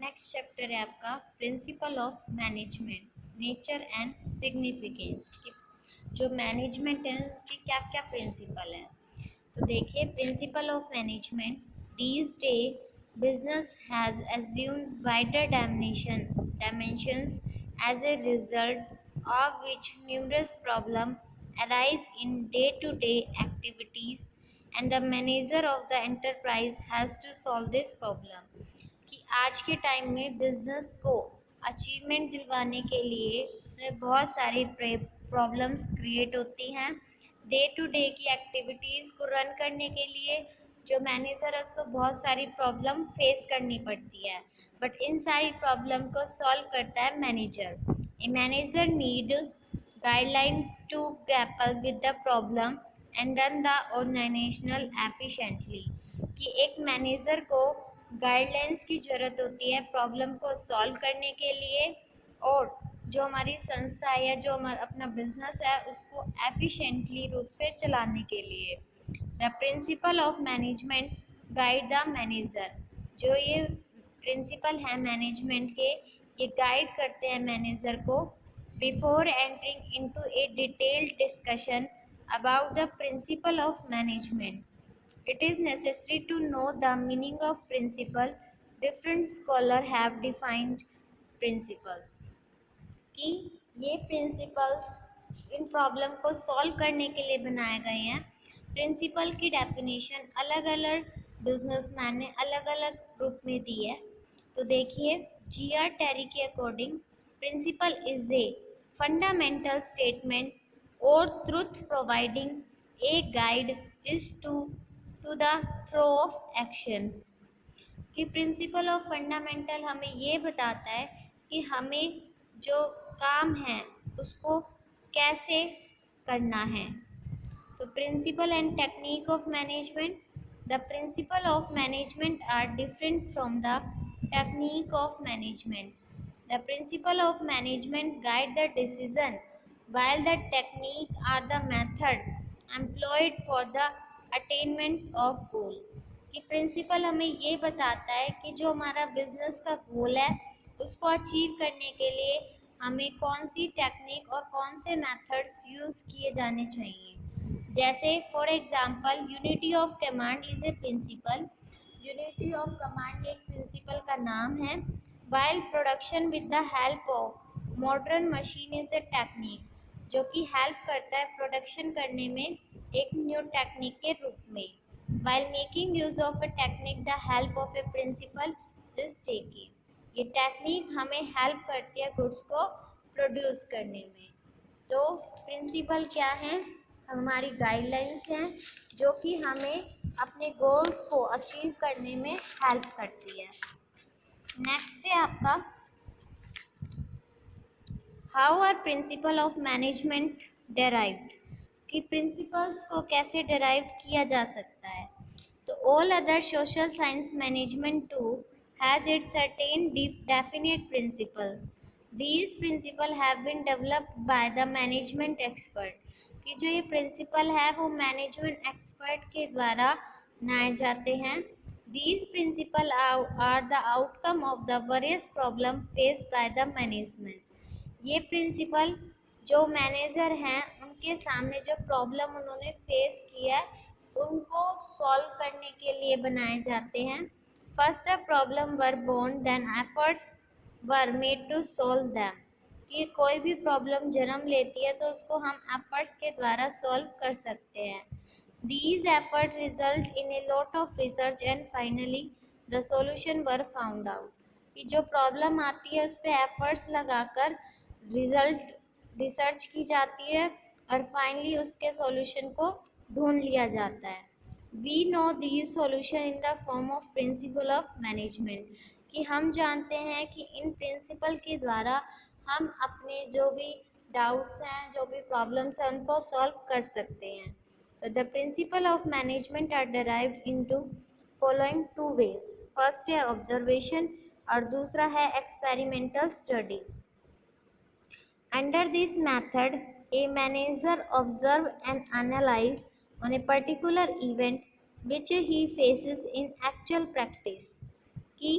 Next chapter है आपका principal of management, nature and significance कि जो मैनेजमेंट है उसके क्या क्या प्रिंसिपल हैं। तो देखिए, principal of management, these days business has assumed wider dimensions as a result of which numerous problems arise in day-to-day activities, and the manager of the enterprise has to solve this problem। कि आज के time में business को achievement दिलवाने के लिए उसमें बहुत सारी प्रॉब्लम्स क्रिएट होती हैं। डे टू डे की एक्टिविटीज़ को रन करने के लिए जो मैनेजर है उसको बहुत सारी प्रॉब्लम फेस करनी पड़ती है, बट इन सारी प्रॉब्लम को सॉल्व करता है manager. A manager need guideline to grapple with the problem and run the organizational efficiently कि एक मैनेजर को गाइडलाइंस की ज़रूरत होती है प्रॉब्लम को सॉल्व करने के लिए, और जो हमारी संस्था है या जो हमारा अपना बिजनेस है उसको एफिशिएंटली रूप से चलाने के लिए। The principle of management guide the manager, जो ये प्रिंसिपल है मैनेजमेंट के, ये गाइड करते हैं मैनेजर को। Before entering into A detailed discussion about the principle of management, it is necessary to know the meaning of principle. Different scholars have defined principle कि ये प्रिंसिपल्स इन प्रॉब्लम को solve करने के लिए बनाए गए हैं। प्रिंसिपल की डेफिनेशन अलग अलग बिजनेसमैन ने अलग अलग रूप में दी है। तो देखिए, जी.आर. टेरी के according principle is a fundamental statement or truth providing a guide is to the throw of action कि प्रिंसिपल ऑफ फंडामेंटल हमें ये बताता है कि हमें जो काम है उसको कैसे करना है। तो principle and technique of management, the principle of management are different from the technique of management. The principle of management guide the decision while the technique are the method employed for the attainment of goal कि principal हमें ये बताता है कि जो हमारा business का गोल है उसको अचीव करने के लिए हमें कौन सी टेक्निक और कौन से मेथड्स यूज़ किए जाने चाहिए। जैसे for example unity of command is a principle, unity of command एक प्रिंसिपल का नाम है। While production with the help of modern machine is a technique, जो कि हेल्प करता है प्रोडक्शन करने में एक न्यू टेक्निक के रूप में। While making use of a technique, the help of a principle is taken। ये टेक्निक हमें हेल्प करती है गुड्स को प्रोड्यूस करने में। तो प्रिंसिपल क्या है? हमारी गाइडलाइंस हैं जो कि हमें अपने गोल्स को अचीव करने में हेल्प करती है। नेक्स्ट है आपका how are principle of management derived कि प्रिंसिपल्स को कैसे डेराइव किया जा सकता है। तो all other social science management too has its certain definite principle. These principles have been developed by the management expert कि जो ये principle है वो management expert के द्वारा बनाए जाते हैं। These principles are the outcome of the various problems faced by the management। ये प्रिंसिपल जो मैनेजर हैं उनके सामने जो प्रॉब्लम उन्होंने फेस किया है उनको सॉल्व करने के लिए बनाए जाते हैं। First the problem were born then efforts were made to solve them कि कोई भी प्रॉब्लम जन्म लेती है तो उसको हम एफर्ट्स के द्वारा सॉल्व कर सकते हैं। These effort result in a lot of research and finally the solution were found out कि जो प्रॉब्लम आती है उस पर एफर्ट्स लगाकर रिजल्ट रिसर्च की जाती है और फाइनली उसके सॉल्यूशन को ढूंढ लिया जाता है। We know these solution in the form of principle of management कि हम जानते हैं कि इन प्रिंसिपल के द्वारा हम अपने जो भी डाउट्स हैं जो भी प्रॉब्लम्स हैं उनको सॉल्व कर सकते हैं। तो the principle of management are derived into following two ways. First है ऑब्जर्वेशन और दूसरा है experimental studies. Under this method, a manager observes and analyzes on a particular event which he faces in actual practice कि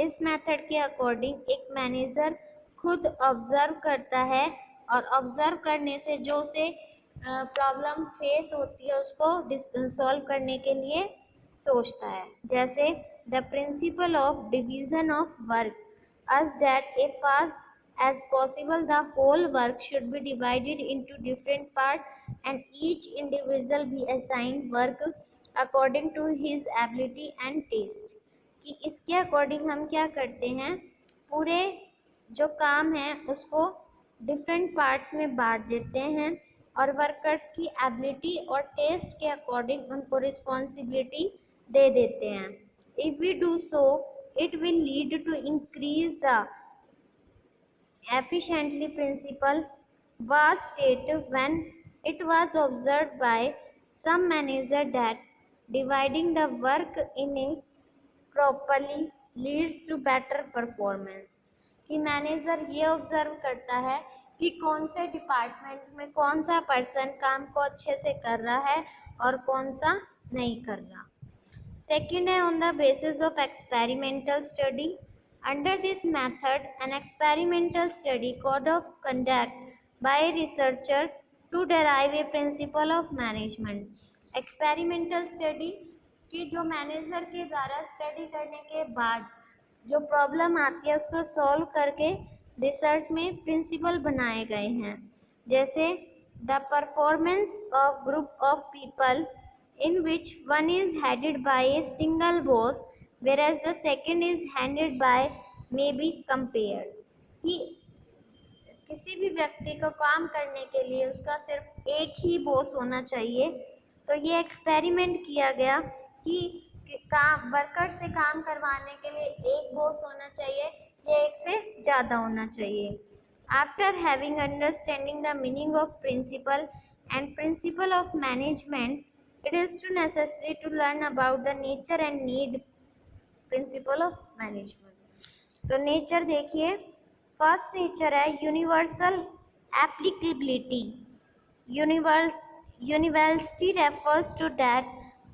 इस method के according एक manager खुद observe करता है और ऑब्जर्व करने से जो उसे प्रॉब्लम फेस होती है उसको सॉल्व करने के लिए सोचता है। जैसे the principle of division of work as that as fast as possible the whole work should be divided into different parts and each individual be assigned work according to his ability and taste। कि इसके according हम क्या करते हैं, पूरे जो काम है उसको डिफरेंट पार्ट्स में बांट देते हैं और वर्कर्स की एबिलिटी और टेस्ट के अकॉर्डिंग उनको रिस्पॉन्सिबिलिटी दे देते हैं। If we do so it will lead to increase the efficiently principle was stated when it was observed by some manager that dividing the work in a properly leads to better performance। कि manager ये observe करता है कि कौन से department में कौन सा पर्सन काम को अच्छे से कर रहा है और कौन सा नहीं कर रहा। Second है on the basis of experimental study. Under this method, an experimental study code of conduct by a researcher to derive a principle of management. Experimental study कि जो मैनेजर के द्वारा स्टडी करने के बाद जो प्रॉब्लम आती है उसको सॉल्व करके रिसर्च में प्रिंसिपल बनाए गए हैं। जैसे the performance of group of people in which one is headed by a single boss whereas the second is handled by may be compared। कि किसी भी व्यक्ति को काम करने के लिए उसका सिर्फ एक ही बॉस होना चाहिए। तो ये एक्सपेरिमेंट किया गया कि काम वर्कर से काम करवाने के लिए एक बॉस होना चाहिए या एक से ज़्यादा होना चाहिए। After having understanding the meaning of principle and principle of management, it is too necessary to learn about the nature and need principle of management। तो नेचर देखिए, फर्स्ट नेचर है universal applicability. University refers to that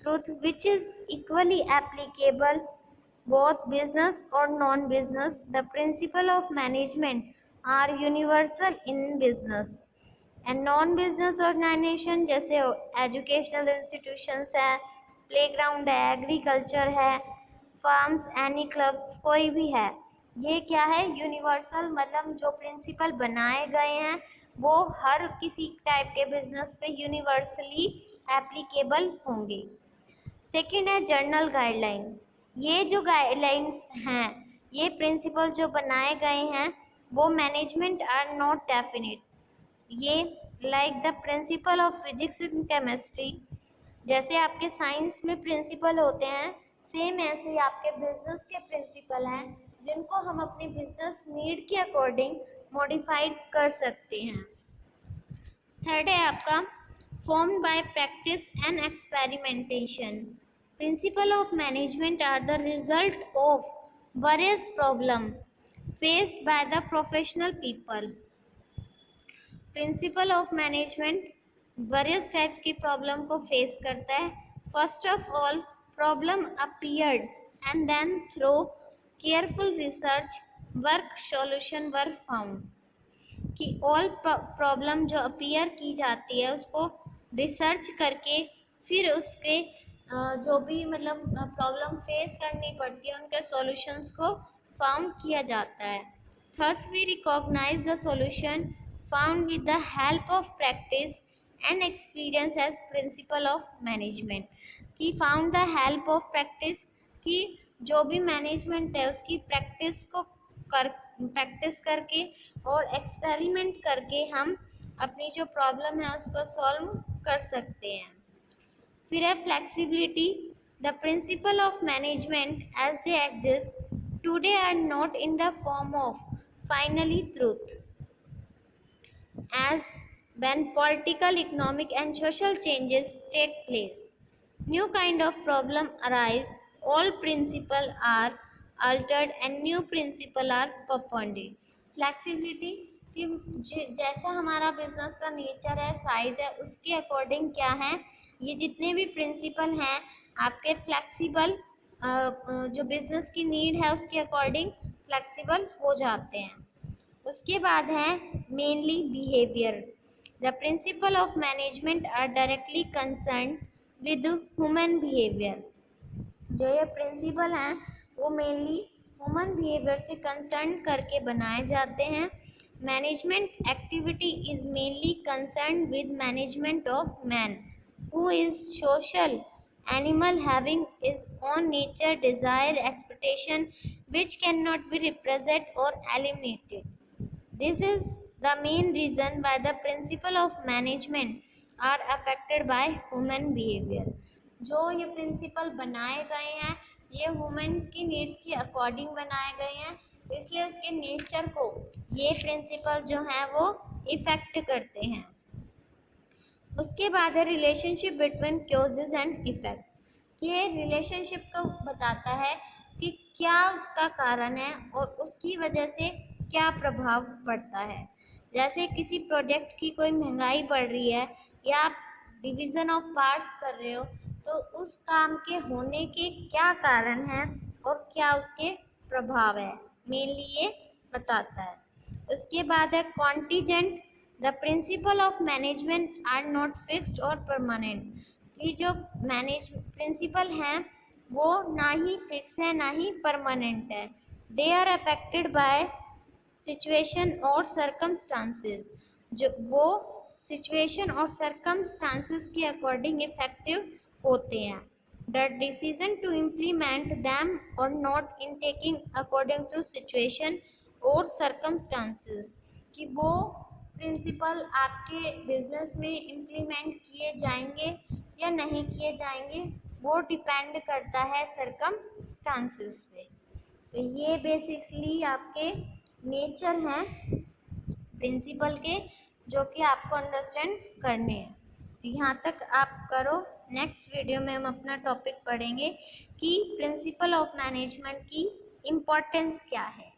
truth which is equally applicable both business or non-business। The principle of management are universal in business and non business organization जैसे educational institutions है, playground है, agriculture है, farms, any clubs, कोई भी है, ये क्या है यूनिवर्सल, मतलब जो प्रिंसिपल बनाए गए हैं वो हर किसी टाइप के बिजनेस पे यूनिवर्सली एप्लीकेबल होंगे। सेकंड है जर्नल गाइडलाइन। ये जो गाइडलाइंस हैं, ये प्रिंसिपल जो बनाए गए हैं वो मैनेजमेंट आर नॉट डेफिनेट। ये like the principle of physics and chemistry, जैसे आपके साइंस में प्रिंसिपल होते हैं सेम ऐसे ही आपके बिजनेस के प्रिंसिपल हैं जिनको हम अपनी बिजनेस नीड के अकॉर्डिंग मॉडिफाइड कर सकते हैं। थर्ड है आपका formed by practice and experimentation. Principle of management are the result of various problem faced by the professional people. Principle of management various type की प्रॉब्लम को फेस करता है। First of all problem appeared and then through careful research work solution were found. कि all problem जो appear की जाती है उसको रिसर्च करके फिर उसके जो भी मतलब प्रॉब्लम फेस करनी पड़ती है उनके सॉल्यूशंस को फाउंड किया जाता है। Thus we recognise the solution found with the help of practice and experience as principle of management। कि found the help of practice कि जो भी मैनेजमेंट है उसकी प्रैक्टिस करके और एक्सपेरिमेंट करके हम अपनी जो प्रॉब्लम है उसको सॉल्व कर सकते हैं। फिर है flexibility. The principle of management as they exist today are not in the form of finally truth as when political, economic and social changes take place. New kind of problem arise, all principles are altered and new principles are propounded। Flexibility कि जैसा हमारा business का nature है, size है, उसके according क्या है ये जितने भी प्रिंसिपल हैं आपके फ्लेक्सिबल जो बिजनेस की नीड है उसके अकॉर्डिंग फ्लेक्सिबल हो जाते हैं। उसके बाद है mainly behaviour. The principle of management are directly concern with human behaviour. जो ये प्रिंसिपल हैं वो मेनली ह्यूमन बिहेवियर से कंसर्न करके बनाए जाते हैं। Management activity is mainly concern with management of man who is social animal having his own nature, desire, expectation which cannot be represented or eliminated. This is the main reason why the principle of management are affected by human behavior. जो ये principal बनाए गए हैं ये humans की needs के according बनाए गए हैं, इसलिए उसके नेचर को ये प्रिंसिपल जो है वो इफेक्ट करते हैं। उसके बाद है relationship between causes and effect. ये रिलेशनशिप को बताता है कि क्या उसका कारण है और उसकी वजह से क्या प्रभाव पड़ता है। जैसे किसी प्रोडक्ट की कोई महंगाई बढ़ रही है या आप डिवीज़न ऑफ पार्ट्स कर रहे हो तो उस काम के होने के क्या कारण हैं और क्या उसके प्रभाव है, मेनली ये बताता है। उसके बाद है contingent. The principle of management are not fixed और परमानेंट। कि जो मैनेज प्रिंसिपल हैं वो ना ही फिक्स है ना ही परमानेंट है। They are affected by situation और सर्कमस्टांसेस। जो वो सिचुएशन और सर्कमस्टांसेस के अकॉर्डिंग इफेक्टिव होते हैं। The decision to implement them or not in taking according to situation और सर्कमस्टांसेस। कि वो प्रिंसिपल आपके बिजनेस में इम्प्लीमेंट किए जाएंगे या नहीं किए जाएंगे वो डिपेंड करता है सर्कमस्टांसेस पे। तो ये बेसिकली आपके नेचर हैं प्रिंसिपल के जो कि आपको अंडरस्टैंड करने हैं। तो यहाँ तक आप करो। नेक्स्ट वीडियो में हम अपना टॉपिक पढ़ेंगे कि प्रिंसिपल ऑफ मैनेजमेंट की इम्पोर्टेंस क्या है।